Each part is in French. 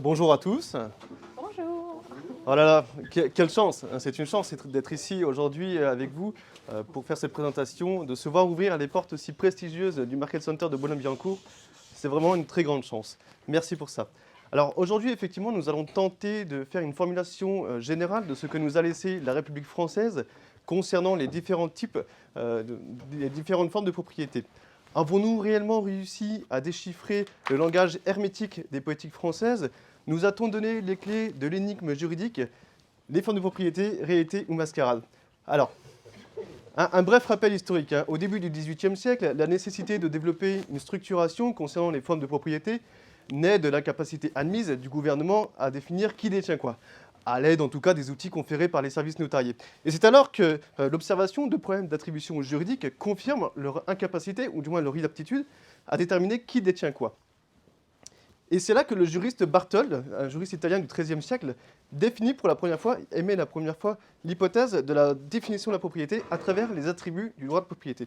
Bonjour à tous. Bonjour. Oh là là, quelle chance, hein. C'est une chance d'être ici aujourd'hui avec vous pour faire cette présentation, de se voir ouvrir les portes aussi prestigieuses du Market Center de Boulogne-Billancourt. C'est vraiment une très grande chance. Merci pour ça. Alors aujourd'hui, effectivement, nous allons tenter de faire une formulation générale de ce que nous a laissé la République française concernant les différents types, les différentes formes de propriété. Avons-nous réellement réussi à déchiffrer le langage hermétique des poétiques françaises? Nous a-t-on donné les clés de l'énigme juridique, les formes de propriété, réalité ou mascarade? Alors, un bref rappel historique, hein. Au début du XVIIIe siècle, la nécessité de développer une structuration concernant les formes de propriété naît de l'incapacité admise du gouvernement à définir qui détient quoi, à l'aide en tout cas des outils conférés par les services notariés. Et c'est alors que l'observation de problèmes d'attribution juridique confirme leur incapacité, ou du moins leur inaptitude, à déterminer qui détient quoi. Et c'est là que le juriste Barthold, un juriste italien du XIIIe siècle, émet la première fois l'hypothèse de la définition de la propriété à travers les attributs du droit de propriété.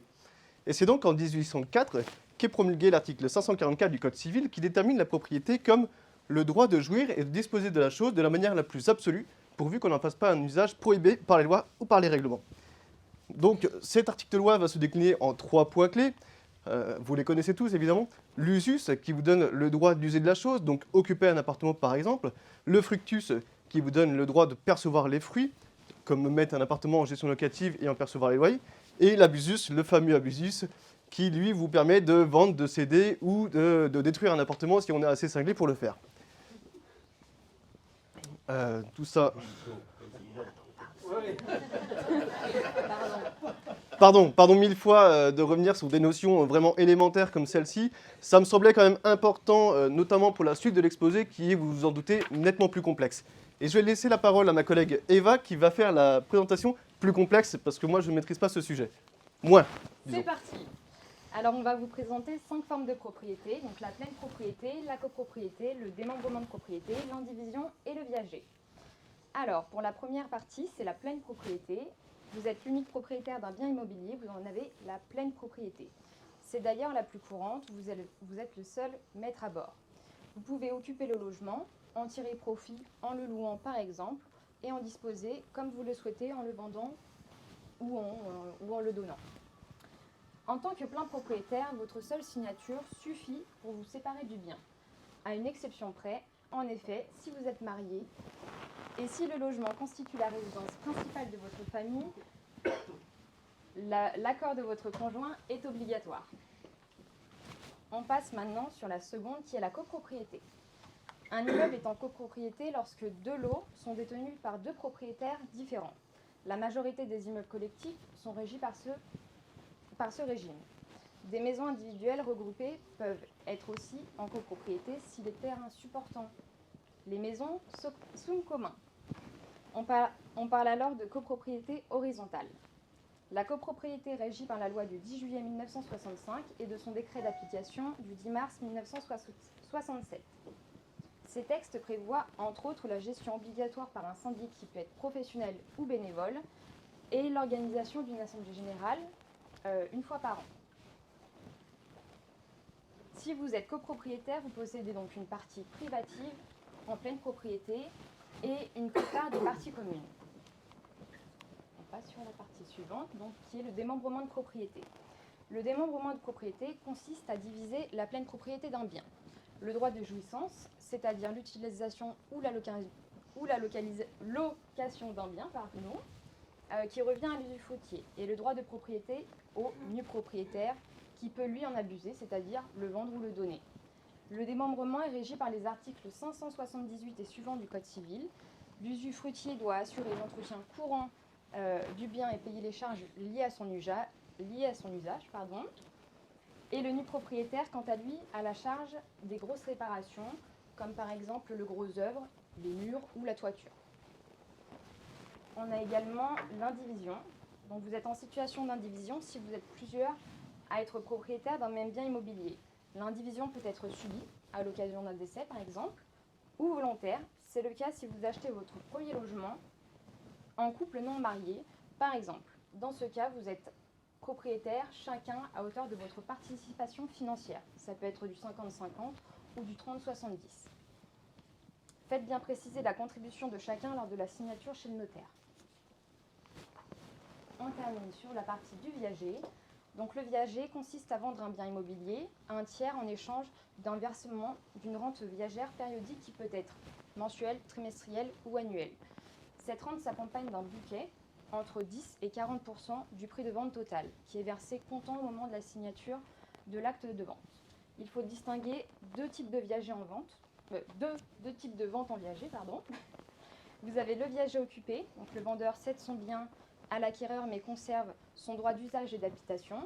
Et c'est donc en 1804 qu'est promulgué l'article 544 du Code civil qui détermine la propriété comme le droit de jouir et de disposer de la chose de la manière la plus absolue, pourvu qu'on n'en fasse pas un usage prohibé par les lois ou par les règlements. Donc cet article de loi va se décliner en 3 points clés. Vous les connaissez tous évidemment. L'usus qui vous donne le droit d'user de la chose, donc occuper un appartement par exemple. Le fructus qui vous donne le droit de percevoir les fruits, comme mettre un appartement en gestion locative et en percevoir les loyers. Et l'abusus, le fameux abusus, qui lui vous permet de vendre, de céder ou de détruire un appartement si on est assez cinglé pour le faire. Tout ça. Pardon 1000 fois de revenir sur des notions vraiment élémentaires comme celle-ci. Ça me semblait quand même important, notamment pour la suite de l'exposé, qui est, vous vous en doutez, nettement plus complexe. Et je vais laisser la parole à ma collègue Eva, qui va faire la présentation plus complexe, parce que moi, je ne maîtrise pas ce sujet. Moins, disons. C'est parti. Alors, on va vous présenter 5 formes de propriété. Donc, la pleine propriété, la copropriété, le démembrement de propriété, l'indivision et le viager. Alors, pour la première partie, c'est la pleine propriété. Vous êtes l'unique propriétaire d'un bien immobilier, vous en avez la pleine propriété. C'est d'ailleurs la plus courante, vous êtes le seul maître à bord. Vous pouvez occuper le logement, en tirer profit en le louant par exemple, et en disposer comme vous le souhaitez en le vendant ou en le donnant. En tant que plein propriétaire, votre seule signature suffit pour vous séparer du bien. À une exception près, en effet, si vous êtes marié, et si le logement constitue la résidence principale de votre famille, l'accord de votre conjoint est obligatoire. On passe maintenant sur la seconde qui est la copropriété. Un immeuble est en copropriété lorsque 2 lots sont détenus par 2 propriétaires différents. La majorité des immeubles collectifs sont régis par ce régime. Des maisons individuelles regroupées peuvent être aussi en copropriété si les terrains supportant les maisons sont communs. On parle alors de copropriété horizontale. La copropriété régie par la loi du 10 juillet 1965 et de son décret d'application du 10 mars 1967. Ces textes prévoient entre autres la gestion obligatoire par un syndic qui peut être professionnel ou bénévole et l'organisation d'une assemblée générale une fois par an. Si vous êtes copropriétaire, vous possédez donc une partie privative en pleine propriété et une quote-part des parties communes. On passe sur la partie suivante, donc, qui est le démembrement de propriété. Le démembrement de propriété consiste à diviser la pleine propriété d'un bien. Le droit de jouissance, c'est-à-dire l'utilisation ou la location d'un bien, qui revient à l'usufruitier, et le droit de propriété au nu propriétaire, qui peut lui en abuser, c'est-à-dire le vendre ou le donner. Le démembrement est régi par les articles 578 et suivants du Code civil. L'usufruitier doit assurer l'entretien courant du bien et payer les charges liées à son usage. Et le nu propriétaire, quant à lui, a la charge des grosses réparations, comme par exemple le gros œuvre, les murs ou la toiture. On a également l'indivision. Donc vous êtes en situation d'indivision si vous êtes plusieurs à être propriétaire d'un même bien immobilier. L'indivision peut être subie, à l'occasion d'un décès par exemple, ou volontaire. C'est le cas si vous achetez votre premier logement en couple non marié, par exemple. Dans ce cas, vous êtes propriétaire chacun à hauteur de votre participation financière. Ça peut être du 50-50 ou du 30-70. Faites bien préciser la contribution de chacun lors de la signature chez le notaire. On termine sur la partie du viager. Donc le viager consiste à vendre un bien immobilier à un tiers en échange d'un versement d'une rente viagère périodique qui peut être mensuelle, trimestrielle ou annuelle. Cette rente s'accompagne d'un bouquet entre 10 et 40% du prix de vente total, qui est versé comptant au moment de la signature de l'acte de vente. Il faut distinguer deux types de viagers en vente, deux types de vente en viager, pardon. Vous avez le viager occupé, donc le vendeur cède son bien à l'acquéreur mais conserve son droit d'usage et d'habitation.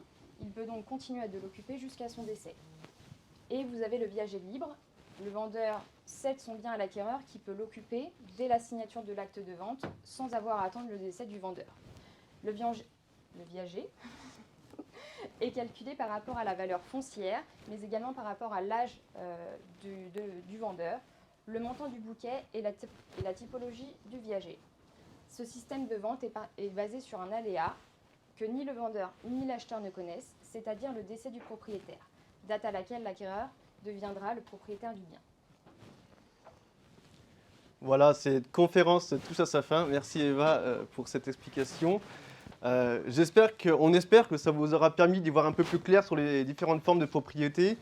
Il peut donc continuer de l'occuper jusqu'à son décès. Et vous avez le viager libre. Le vendeur cède son bien à l'acquéreur qui peut l'occuper dès la signature de l'acte de vente sans avoir à attendre le décès du vendeur. Le viager est calculé par rapport à la valeur foncière, mais également par rapport à l'âge du vendeur, le montant du bouquet et la typologie du viager. Ce système de vente est basé sur un aléa que ni le vendeur ni l'acheteur ne connaissent, c'est-à-dire le décès du propriétaire, date à laquelle l'acquéreur deviendra le propriétaire du bien. Voilà, cette conférence touche à sa fin. Merci Eva pour cette explication. On espère que ça vous aura permis d'y voir un peu plus clair sur les différentes formes de propriété.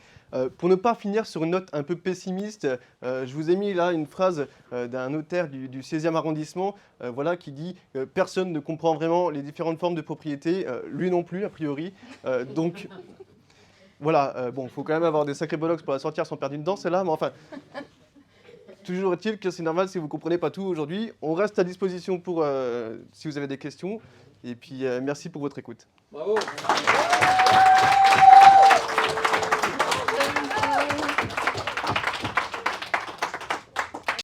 Pour ne pas finir sur une note un peu pessimiste, je vous ai mis là une phrase d'un notaire du 16e arrondissement voilà, qui dit « Personne ne comprend vraiment les différentes formes de propriété, lui non plus a priori. Donc voilà, bon, il faut quand même avoir des sacrés bollocks pour la sortir sans perdre une dent, celle-là, mais enfin… Toujours est-il que c'est normal si vous ne comprenez pas tout aujourd'hui. On reste à disposition pour si vous avez des questions. Et puis merci pour votre écoute. Bravo.